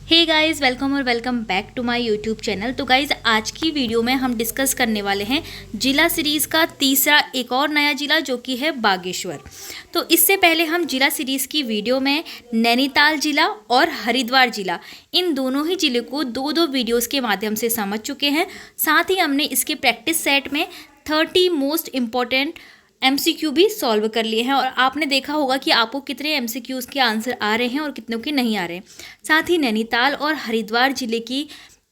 हे guys, welcome और welcome back to my YouTube channel. तो guys, आज की वीडियो में हम डिस्कस करने वाले हैं जिला सीरीज़ का तीसरा एक और नया जिला जो कि है बागेश्वर। तो इससे पहले हम जिला सीरीज़ की वीडियो में नैनीताल जिला और हरिद्वार जिला, इन दोनों ही जिले को दो दो वीडियोज़ के माध्यम से समझ चुके हैं। साथ ही हमने इसके प्रैक्टिस सेट में 30 मोस्ट इम्पॉर्टेंट एमसीक्यू भी सॉल्व कर लिए हैं और आपने देखा होगा कि आपको कितने एमसीक्यूज़ के आंसर आ रहे हैं और कितनों के नहीं आ रहे हैं। साथ ही नैनीताल और हरिद्वार जिले की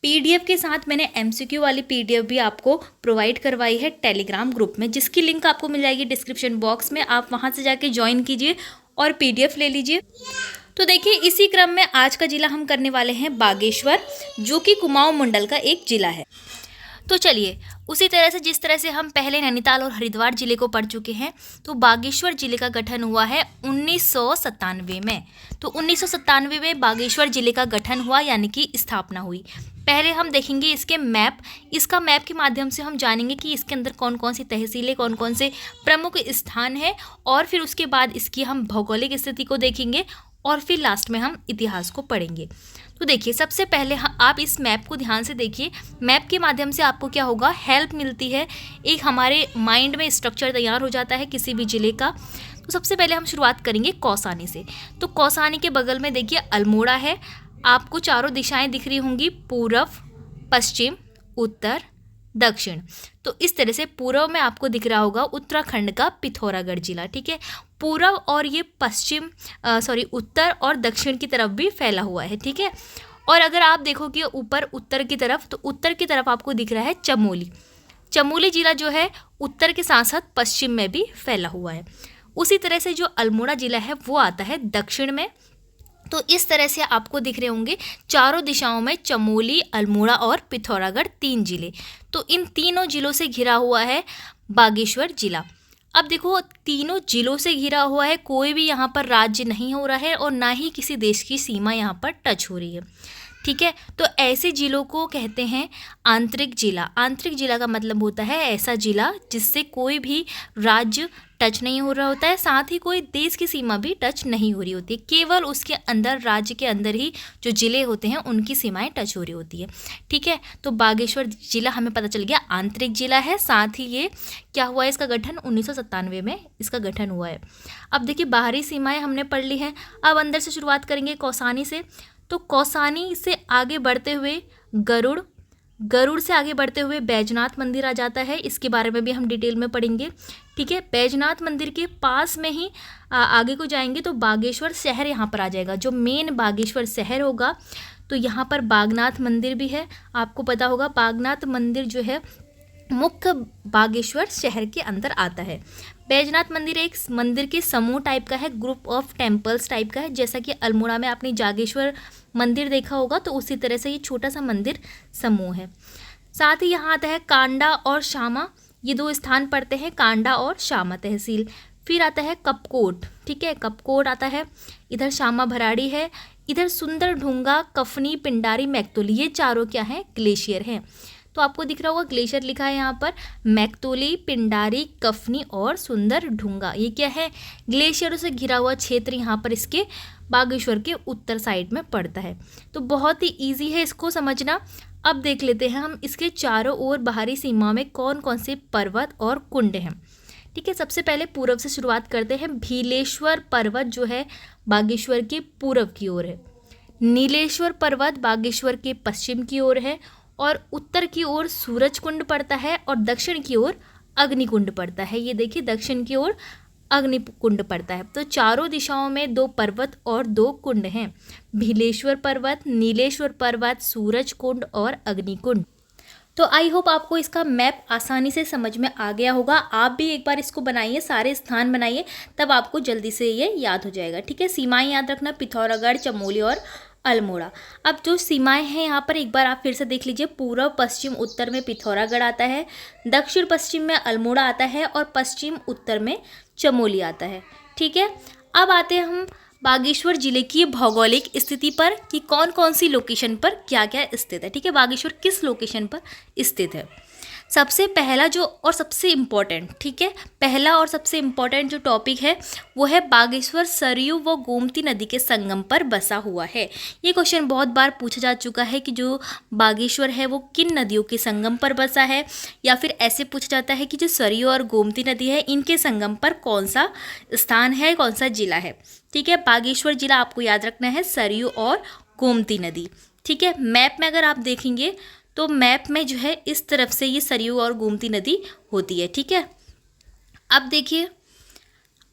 पीडीएफ के साथ मैंने एमसीक्यू वाली पीडीएफ भी आपको प्रोवाइड करवाई है टेलीग्राम ग्रुप में, जिसकी लिंक आपको मिल जाएगी डिस्क्रिप्शन बॉक्स में। आप वहां से जाके ज्वाइन कीजिए और पीडीएफ ले लीजिए। तो देखिए, इसी क्रम में आज का जिला हम करने वाले हैं बागेश्वर, जो कि कुमाऊं मंडल का एक जिला है। तो चलिए, उसी तरह से जिस तरह से हम पहले नैनीताल और हरिद्वार जिले को पढ़ चुके हैं, तो बागेश्वर जिले का गठन हुआ है 1997 में। तो 1997 में बागेश्वर जिले का गठन हुआ, यानी कि स्थापना हुई। पहले हम देखेंगे इसके मैप। इसका मैप के माध्यम से हम जानेंगे कि इसके अंदर कौन कौन सी तहसीलें, कौन कौन से प्रमुख स्थान हैं, और फिर उसके बाद इसकी हम भौगोलिक स्थिति को देखेंगे और फिर लास्ट में हम इतिहास को पढ़ेंगे। तो देखिए, सबसे पहले आप इस मैप को ध्यान से देखिए। मैप के माध्यम से आपको क्या होगा, हेल्प मिलती है, एक हमारे माइंड में स्ट्रक्चर तैयार हो जाता है किसी भी जिले का। तो सबसे पहले हम शुरुआत करेंगे कौसानी से। तो कौसानी के बगल में देखिए अल्मोड़ा है। आपको चारों दिशाएं दिख रही होंगी, पूर्व, पश्चिम, उत्तर, दक्षिण। तो इस तरह से पूर्व में आपको दिख रहा होगा उत्तराखंड का पिथौरागढ़ जिला। ठीक है, पूर्व और ये उत्तर और दक्षिण की तरफ भी फैला हुआ है। ठीक है, और अगर आप देखोगे ऊपर उत्तर की तरफ, तो उत्तर की तरफ आपको दिख रहा है चमोली। चमोली जिला जो है उत्तर के साथ साथ पश्चिम में भी फैला हुआ है। उसी तरह से जो अल्मोड़ा जिला है वो आता है दक्षिण में। तो इस तरह से आपको दिख रहे होंगे चारों दिशाओं में चमोली, अल्मोड़ा और पिथौरागढ़, 3 जिले। तो इन तीनों जिलों से घिरा हुआ है बागेश्वर जिला। अब देखो, तीनों जिलों से घिरा हुआ है, कोई भी यहाँ पर राज्य नहीं हो रहा है और ना ही किसी देश की सीमा यहाँ पर टच हो रही है। ठीक है, तो ऐसे जिलों को कहते हैं आंतरिक जिला। आंतरिक जिला का मतलब होता है ऐसा जिला जिससे कोई भी राज्य टच नहीं हो रहा होता है, साथ ही कोई देश की सीमा भी टच नहीं हो रही होती है। केवल उसके अंदर, राज्य के अंदर ही जो जिले होते हैं उनकी सीमाएं टच हो रही होती है। ठीक है, तो बागेश्वर जिला हमें पता चल गया आंतरिक जिला है। साथ ही ये क्या हुआ है, इसका गठन 1997 में इसका गठन हुआ है। अब देखिए, बाहरी सीमाएं हमने पढ़ ली हैं। अब अंदर से शुरुआत करेंगे कौसानी से। तो कौसानी से आगे बढ़ते हुए गरुड़ से आगे बढ़ते हुए बैजनाथ मंदिर आ जाता है। इसके बारे में भी हम डिटेल में पढ़ेंगे। ठीक है, बैजनाथ मंदिर के पास में ही आगे को जाएंगे तो बागेश्वर शहर यहाँ पर आ जाएगा। जो मेन बागेश्वर शहर होगा, तो यहाँ पर बागनाथ मंदिर भी है। आपको पता होगा बागनाथ मंदिर जो है मुख्य बागेश्वर शहर के अंदर आता है। बैजनाथ मंदिर एक मंदिर के समूह टाइप का है, ग्रुप ऑफ टेम्पल्स टाइप का है। जैसा कि अल्मोड़ा में आपने जागेश्वर मंदिर देखा होगा, तो उसी तरह से ये छोटा सा मंदिर समूह है। साथ ही यहाँ आता है कांडा और शामा, ये 2 स्थान पड़ते हैं, कांडा और शामा तहसील। फिर आता है कपकोट। ठीक है, कपकोट आता है, इधर शामा भराड़ी है, इधर सुंदर ढूंगा, कफनी, पिंडारी, मैकतोली, ये चारों क्या हैं, ग्लेशियर हैं। तो आपको दिख रहा होगा ग्लेशियर लिखा है यहाँ पर। मैकतोली, पिंडारी, कफनी और सुंदर ढूंगा, ये क्या है, ग्लेशियरों से घिरा हुआ क्षेत्र यहाँ पर इसके बागेश्वर के उत्तर साइड में पड़ता है। तो बहुत ही ईजी है इसको समझना। अब देख लेते हैं हम इसके चारों ओर बाहरी सीमा में कौन कौन से पर्वत और कुंड हैं। ठीक है, सबसे पहले पूर्व से शुरुआत करते हैं। भीलेश्वर पर्वत जो है बागेश्वर के पूर्व की ओर है। नीलेश्वर पर्वत बागेश्वर के पश्चिम की ओर है, और उत्तर की ओर सूरज कुंड पड़ता है और दक्षिण की ओर अग्निकुंड पड़ता है। ये देखिए, दक्षिण की ओर अग्निकुंड पड़ता है। तो चारों दिशाओं में 2 पर्वत और 2 कुंड हैं, भीलेश्वर पर्वत, नीलेश्वर पर्वत, सूरज कुंड और अग्निकुंड। तो आई होप आपको इसका मैप आसानी से समझ में आ गया होगा। आप भी एक बार इसको बनाइए, सारे स्थान बनाइए, तब आपको जल्दी से ये याद हो जाएगा। ठीक है, सीमाएं याद रखना, पिथौरागढ़, चमोली और अल्मोड़ा। अब जो सीमाएं हैं यहाँ पर एक बार आप फिर से देख लीजिए। पूर्व, पश्चिम, उत्तर में पिथौरागढ़ आता है, दक्षिण पश्चिम में अल्मोड़ा आता है और पश्चिम उत्तर में चमोली आता है। ठीक है, अब आते हैं हम बागेश्वर जिले की भौगोलिक स्थिति पर कि कौन कौन सी लोकेशन पर क्या क्या स्थित है। ठीक है, बागेश्वर किस लोकेशन पर स्थित है। सबसे पहला जो और सबसे इम्पोर्टेंट, ठीक है, पहला और सबसे इम्पोर्टेंट जो टॉपिक है वो है बागेश्वर सरयू व गोमती नदी के संगम पर बसा हुआ है। ये क्वेश्चन बहुत बार पूछा जा चुका है कि जो बागेश्वर है वो किन नदियों के संगम पर बसा है, या फिर ऐसे पूछा जाता है कि जो सरयू और गोमती नदी है इनके संगम पर कौन सा स्थान है, कौन सा जिला है। ठीक है, बागेश्वर जिला आपको याद रखना है, सरयू और गोमती नदी। ठीक है, मैप में अगर आप देखेंगे तो मैप में जो है इस तरफ से ये सरयू और गोमती नदी होती है। ठीक है, अब देखिए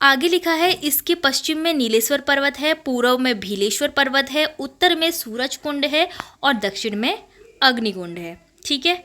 आगे लिखा है, इसके पश्चिम में नीलेश्वर पर्वत है, पूर्व में भीलेश्वर पर्वत है, उत्तर में सूरज कुंड है और दक्षिण में अग्निकुंड है। ठीक है,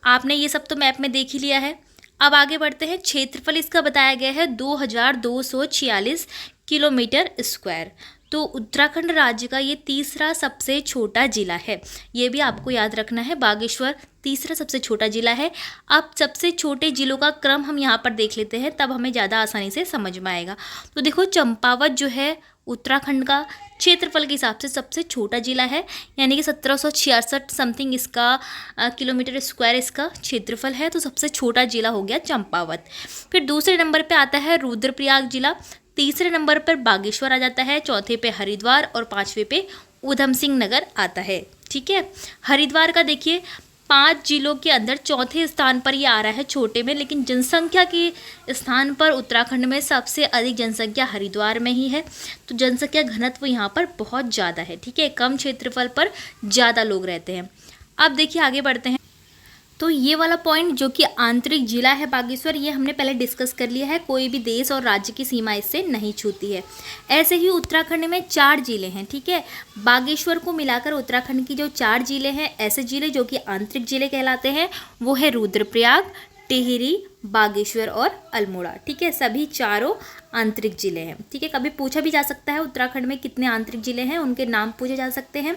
आपने ये सब तो मैप में देख ही लिया है। अब आगे बढ़ते हैं। क्षेत्रफल इसका बताया गया है 2246 किलोमीटर स्क्वायर। तो उत्तराखंड राज्य का ये तीसरा सबसे छोटा जिला है, ये भी आपको याद रखना है। बागेश्वर तीसरा सबसे छोटा जिला है। अब सबसे छोटे जिलों का क्रम हम यहाँ पर देख लेते हैं, तब हमें ज़्यादा आसानी से समझ में आएगा। तो देखो, चंपावत जो है उत्तराखंड का क्षेत्रफल के हिसाब से सबसे छोटा जिला है, यानी कि 1766 समथिंग इसका किलोमीटर स्क्वायर इसका क्षेत्रफल है। तो सबसे छोटा जिला हो गया चंपावत। फिर दूसरे नंबर पे आता है रुद्रप्रयाग जिला, तीसरे नंबर पर बागेश्वर आ जाता है, चौथे पे हरिद्वार और पांचवे पे ऊधम सिंह नगर आता है। ठीक है, हरिद्वार का देखिए 5 जिलों के अंदर चौथे स्थान पर ये आ रहा है छोटे में, लेकिन जनसंख्या के स्थान पर उत्तराखंड में सबसे अधिक जनसंख्या हरिद्वार में ही है। तो जनसंख्या घनत्व यहाँ पर बहुत ज़्यादा है। ठीक है, कम क्षेत्रफल पर ज़्यादा लोग रहते हैं। अब देखिए आगे बढ़ते हैं। तो ये वाला पॉइंट जो कि आंतरिक जिला है बागेश्वर, ये हमने पहले डिस्कस कर लिया है। कोई भी देश और राज्य की सीमा इससे नहीं छूती है। ऐसे ही उत्तराखंड में 4 जिले हैं। ठीक है, बागेश्वर को मिलाकर उत्तराखंड की जो 4 जिले हैं, ऐसे जिले जो कि आंतरिक जिले कहलाते हैं, वो है रुद्रप्रयाग, टिहरी, बागेश्वर और अल्मोड़ा। ठीक है, सभी चारों आंतरिक जिले हैं। ठीक है, कभी पूछा भी जा सकता है उत्तराखंड में कितने आंतरिक जिले हैं, उनके नाम पूछे जा सकते हैं।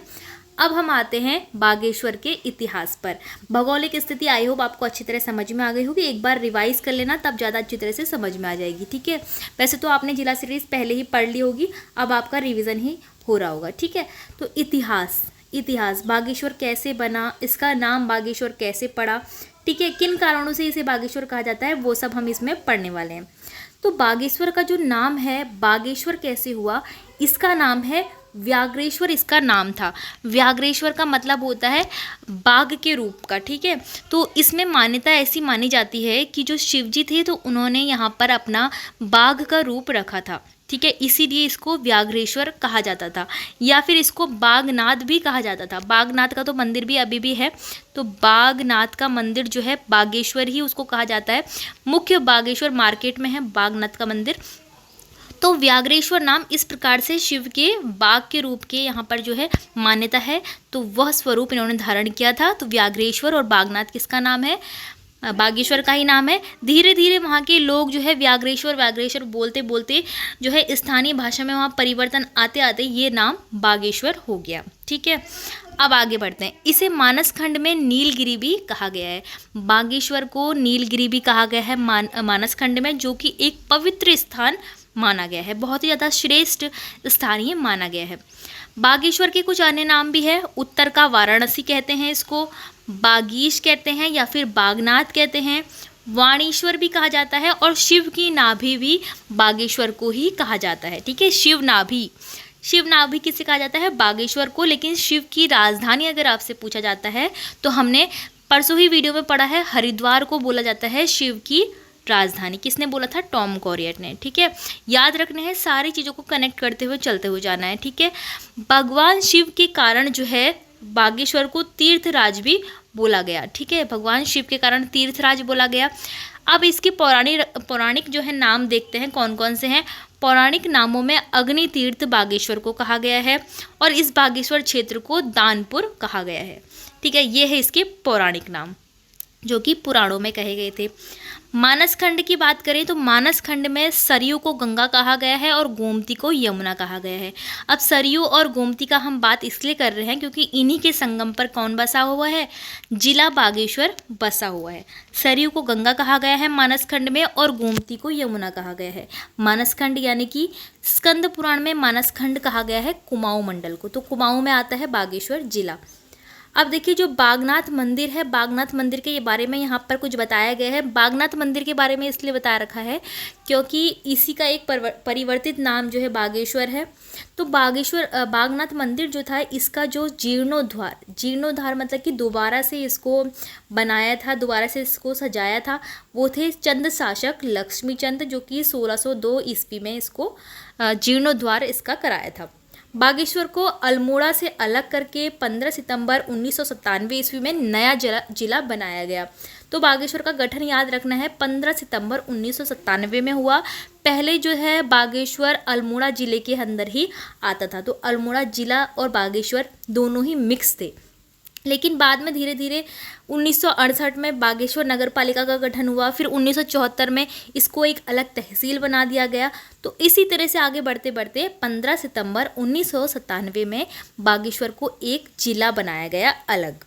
अब हम आते हैं बागेश्वर के इतिहास पर। भौगोलिक स्थिति आई होप आपको अच्छी तरह समझ में आ गई होगी। एक बार रिवाइज कर लेना, तब ज़्यादा अच्छी तरह से समझ में आ जाएगी। ठीक है, वैसे तो आपने जिला सीरीज पहले ही पढ़ ली होगी, अब आपका रिवीजन ही हो रहा होगा। ठीक है, तो इतिहास बागेश्वर कैसे बना, इसका नाम बागेश्वर कैसे पड़ा, ठीक है, किन कारणों से इसे बागेश्वर कहा जाता है, वो सब हम इसमें पढ़ने वाले हैं। तो बागेश्वर का जो नाम है, बागेश्वर कैसे हुआ, इसका नाम है व्याघ्रेश्वर। इसका नाम था व्याघ्रेश्वर, का मतलब होता है बाघ के रूप का। ठीक है, तो इसमें मान्यता ऐसी मानी जाती है कि जो शिव जी थे तो उन्होंने यहाँ पर अपना बाघ का रूप रखा था। ठीक है, इसीलिए इसको व्याघ्रेश्वर कहा जाता था, या फिर इसको बागनाथ भी कहा जाता था। बागनाथ का तो मंदिर भी अभी भी है, तो बागनाथ का मंदिर जो है बागेश्वर ही उसको कहा जाता है। मुख्य बागेश्वर मार्केट में है बागनाथ का मंदिर। तो व्याघ्रेश्वर नाम इस प्रकार से शिव के बाघ के रूप के यहाँ पर जो है मान्यता है, तो वह स्वरूप इन्होंने धारण किया था। तो व्याघ्रेश्वर और बागनाथ किसका नाम है, बागेश्वर का ही नाम है। धीरे धीरे वहाँ के लोग जो है व्याघ्रेश्वर बोलते बोलते जो है स्थानीय भाषा में वहाँ परिवर्तन आते आते ये नाम बागेश्वर हो गया। ठीक है, अब आगे बढ़ते हैं। इसे मानस खंड में नीलगिरी भी कहा गया है। बागेश्वर को नीलगिरी भी कहा गया है मानस खंड में, जो कि एक पवित्र स्थान माना गया है, बहुत ही ज़्यादा श्रेष्ठ स्थान ये माना गया है। बागेश्वर के कुछ अन्य नाम भी है। उत्तर का वाराणसी कहते हैं इसको, बागीश कहते हैं या फिर बागनाथ कहते हैं, वाणीश्वर भी कहा जाता है, और शिव की नाभि भी बागेश्वर को ही कहा जाता है। ठीक है, शिव नाभि किसे कहा जाता है, बागेश्वर को। लेकिन शिव की राजधानी अगर आपसे पूछा जाता है तो हमने परसों ही वीडियो में पढ़ा है, हरिद्वार को बोला जाता है शिव की राजधानी। किसने बोला था, टॉम कॉरियट ने। ठीक है, याद रखने हैं, सारी चीज़ों को कनेक्ट करते हुए चलते हुए जाना है। ठीक है, भगवान शिव के कारण जो है बागेश्वर को तीर्थराज भी बोला गया। ठीक है, भगवान शिव के कारण तीर्थराज बोला गया। अब इसके पौराणिक जो है नाम देखते हैं कौन कौन से हैं। पौराणिक नामों में अग्नि तीर्थ बागेश्वर को कहा गया है, और इस बागेश्वर क्षेत्र को दानपुर कहा गया है। ठीक है, ये है इसके पौराणिक नाम जो कि पुराणों में कहे गए थे। मानस खंड की बात करें तो मानस खंड में सरयू को गंगा कहा गया है और गोमती को यमुना कहा गया है। अब सरयू और गोमती का हम बात इसलिए कर रहे हैं क्योंकि इन्हीं के संगम पर कौन बसा हुआ है, जिला बागेश्वर बसा हुआ है। सरयू को गंगा कहा गया है मानस खंड में, और गोमती को यमुना कहा गया है। मानस खंड यानी कि स्कंद पुराण में मानस खंड कहा गया है कुमाऊं मंडल को, तो कुमाऊं में आता है बागेश्वर जिला। अब देखिए जो बागनाथ मंदिर है, बागनाथ मंदिर के बारे में यहाँ पर कुछ बताया गया है। बागनाथ मंदिर के बारे में इसलिए बता रखा है क्योंकि इसी का एक परिवर्तित नाम जो है बागेश्वर है। तो बागनाथ मंदिर जो था, इसका जो जीर्णोद्धार मतलब कि दोबारा से इसको बनाया था, दोबारा से इसको सजाया था, वो थे चंद शासक लक्ष्मी चंद, जो कि 1602 ईस्वी में इसको जीर्णोद्धार इसका कराया था। बागेश्वर को अल्मोड़ा से अलग करके 15 सितंबर 1997 ईस्वी में नया जिला बनाया गया। तो बागेश्वर का गठन याद रखना है 15 सितंबर 1997 में हुआ। पहले जो है बागेश्वर अल्मोड़ा जिले के अंदर ही आता था, तो अल्मोड़ा जिला और बागेश्वर दोनों ही मिक्स थे। लेकिन बाद में धीरे धीरे 1968 में बागेश्वर नगर पालिका का गठन हुआ, फिर 1974 में इसको एक अलग तहसील बना दिया गया। तो इसी तरह से आगे बढ़ते बढ़ते 15 सितंबर 1997 में बागेश्वर को एक जिला बनाया गया अलग।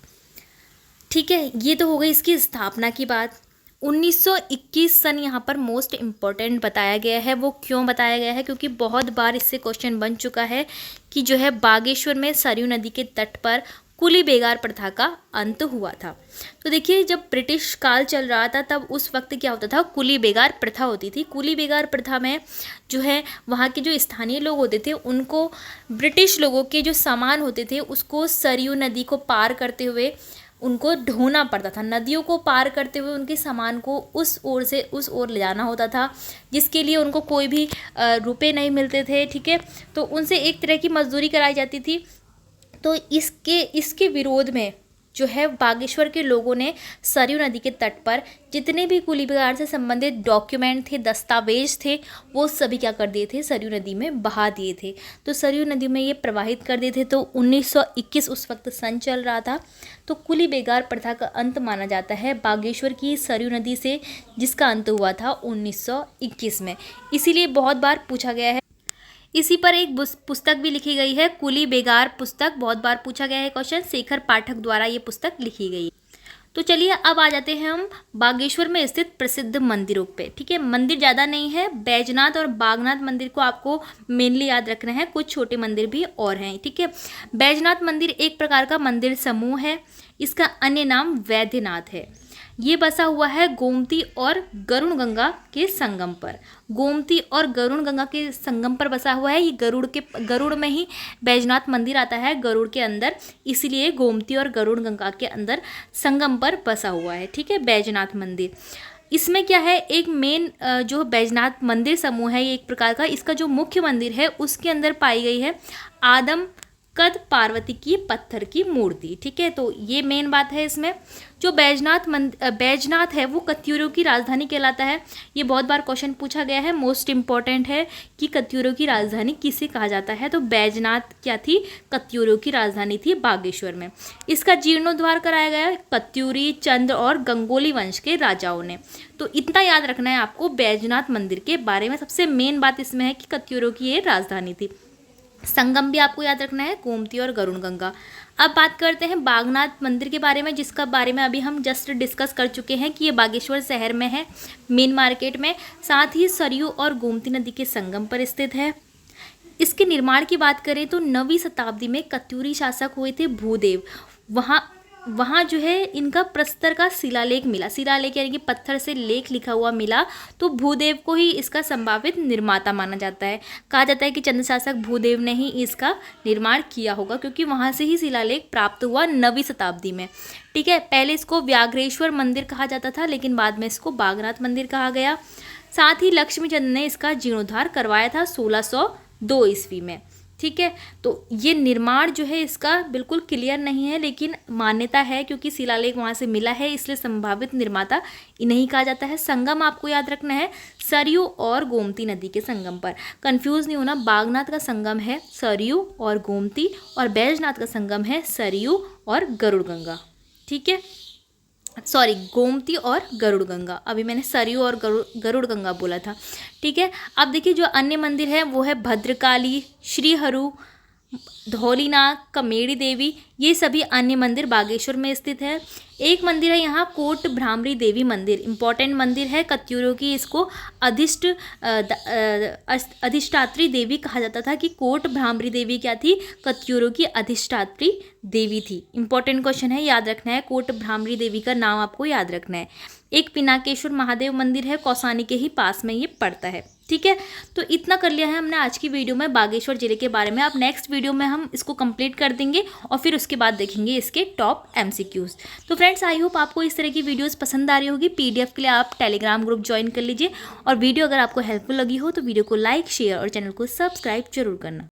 ठीक है, ये तो हो गई इसकी स्थापना की बात। 1921 सन यहाँ पर मोस्ट इम्पॉर्टेंट बताया गया है। वो क्यों बताया गया है? क्योंकि बहुत बार इससे क्वेश्चन बन चुका है कि जो है बागेश्वर में सरयू नदी के तट पर कुली बेगार प्रथा का अंत हुआ था। तो देखिए जब ब्रिटिश काल चल रहा था तब उस वक्त क्या होता था, कुली बेगार प्रथा होती थी। कुली बेगार प्रथा में जो है वहाँ के जो स्थानीय लोग होते थे उनको ब्रिटिश लोगों के जो सामान होते थे उसको सरयू नदी को पार करते हुए उनको ढोना पड़ता था। नदियों को पार करते हुए उनके सामान को उस ओर से उस ओर ले जाना होता था, जिसके लिए उनको कोई भी रुपए नहीं मिलते थे। ठीक है, तो उनसे एक तरह की मजदूरी कराई जाती थी। तो इसके विरोध में जो है बागेश्वर के लोगों ने सरयू नदी के तट पर जितने भी कुली बेगार से संबंधित डॉक्यूमेंट थे, दस्तावेज थे, वो सभी क्या कर दिए थे, सरयू नदी में बहा दिए थे। तो सरयू नदी में ये प्रवाहित कर दिए थे। तो 1921 उस वक्त सन चल रहा था। तो कुली बेगार प्रथा का अंत माना जाता है बागेश्वर की सरयू नदी से, जिसका अंत हुआ था 1921 में। इसीलिए बहुत बार पूछा गया है। इसी पर एक पुस्तक भी लिखी गई है, कुली बेगार पुस्तक। बहुत बार पूछा गया है क्वेश्चन, शेखर पाठक द्वारा ये पुस्तक लिखी गई। तो चलिए अब आ जाते हैं हम बागेश्वर में स्थित प्रसिद्ध मंदिरों पे। ठीक है, मंदिर ज़्यादा नहीं है। बैजनाथ और बागनाथ मंदिर को आपको मेनली याद रखना है, कुछ छोटे मंदिर भी और हैं। ठीक है, बैजनाथ मंदिर एक प्रकार का मंदिर समूह है। इसका अन्य नाम वैद्यनाथ है। ये बसा हुआ है गोमती और गरुड़ गंगा के संगम पर। गोमती और गरुड़ गंगा के संगम पर बसा हुआ है। ये गरुड़ में ही बैजनाथ मंदिर आता है, गरुड़ के अंदर, इसीलिए गोमती और गरुड़ गंगा के अंदर संगम पर बसा हुआ है। ठीक है, बैजनाथ मंदिर। इसमें क्या है, एक मेन जो बैजनाथ मंदिर समूह है, ये एक प्रकार का, इसका जो मुख्य मंदिर है उसके अंदर पाई गई है आदम कद पार्वती की पत्थर की मूर्ति। ठीक है, तो ये मेन बात है इसमें। जो बैजनाथ है वो कत्यूरों की राजधानी कहलाता है। ये बहुत बार क्वेश्चन पूछा गया है, मोस्ट इम्पॉर्टेंट है कि कत्यूरों की राजधानी किसे कहा जाता है। तो बैजनाथ क्या थी, कत्यूरों की राजधानी थी बागेश्वर में। इसका जीर्णोद्धार कराया गया कत्यूरी, चंद्र और गंगोली वंश के राजाओं ने। तो इतना याद रखना है आपको बैजनाथ मंदिर के बारे में। सबसे मेन बात इसमें है कि कत्यूरों की ये राजधानी थी। संगम भी आपको याद रखना है, गोमती और गरुड़ गंगा। अब बात करते हैं बागनाथ मंदिर के बारे में, जिसका बारे में अभी हम जस्ट डिस्कस कर चुके हैं कि ये बागेश्वर शहर में है, मेन मार्केट में, साथ ही सरयू और गोमती नदी के संगम पर स्थित है। इसके निर्माण की बात करें तो 9वीं शताब्दी में कत्यूरी शासक हुए थे भूदेव। वहाँ जो है इनका प्रस्तर का शिलालेख मिला। शिलालेख यानी कि पत्थर से लेख लिखा हुआ मिला। तो भूदेव को ही इसका संभावित निर्माता माना जाता है। कहा जाता है कि चंद शासक भूदेव ने ही इसका निर्माण किया होगा, क्योंकि वहाँ से ही शिलालेख प्राप्त हुआ 9वीं शताब्दी में। ठीक है, पहले इसको व्याघ्रेश्वर मंदिर कहा जाता था, लेकिन बाद में इसको बागनाथ मंदिर कहा गया। साथ ही लक्ष्मीचंद ने इसका जीर्णोद्धार करवाया था 1602 ईस्वी में। ठीक है, तो ये निर्माण जो है इसका बिल्कुल क्लियर नहीं है, लेकिन मान्यता है क्योंकि शिलालेख वहाँ से मिला है, इसलिए संभावित निर्माता इन्हें कहा जाता है। संगम आपको याद रखना है सरयू और गोमती नदी के संगम पर। कंफ्यूज नहीं होना, बागनाथ का संगम है सरयू और गोमती, और बैजनाथ का संगम है सरयू और गरुड़ गंगा। ठीक है, सॉरी, गोमती और गरुड़ गंगा। अभी मैंने सरयू और गरुड़ गंगा बोला था। ठीक है, अब देखिए जो अन्य मंदिर है वो है भद्रकाली, श्रीहरु, धौलीनाथ, कमेड़ी देवी। ये सभी अन्य मंदिर बागेश्वर में स्थित है। एक मंदिर है यहाँ कोट भ्रामरी देवी मंदिर, इंपॉर्टेंट मंदिर है। कत्यूरों की इसको अधिष्ठात्री देवी कहा जाता था कि कोट भ्रामरी देवी क्या थी, कत्यूरों की अधिष्ठात्री देवी थी। इंपॉर्टेंट क्वेश्चन है, याद रखना है, कोट भ्रामरी देवी का नाम आपको याद रखना है। एक पिनाकेश्वर महादेव मंदिर है, कौसानी के ही पास में ये पड़ता है। ठीक है, तो इतना कर लिया है हमने आज की वीडियो में बागेश्वर जिले के बारे में। अब नेक्स्ट वीडियो में हम इसको कंप्लीट कर देंगे और फिर उसके बाद देखेंगे इसके टॉप एमसीक्यूज। तो फ्रेंड्स, आई होप आपको इस तरह की वीडियोस पसंद आ रही होगी। पीडीएफ के लिए आप टेलीग्राम ग्रुप ज्वाइन कर लीजिए और वीडियो अगर आपको हेल्पफुल लगी हो तो वीडियो को लाइक, शेयर और चैनल को सब्सक्राइब जरूर करना।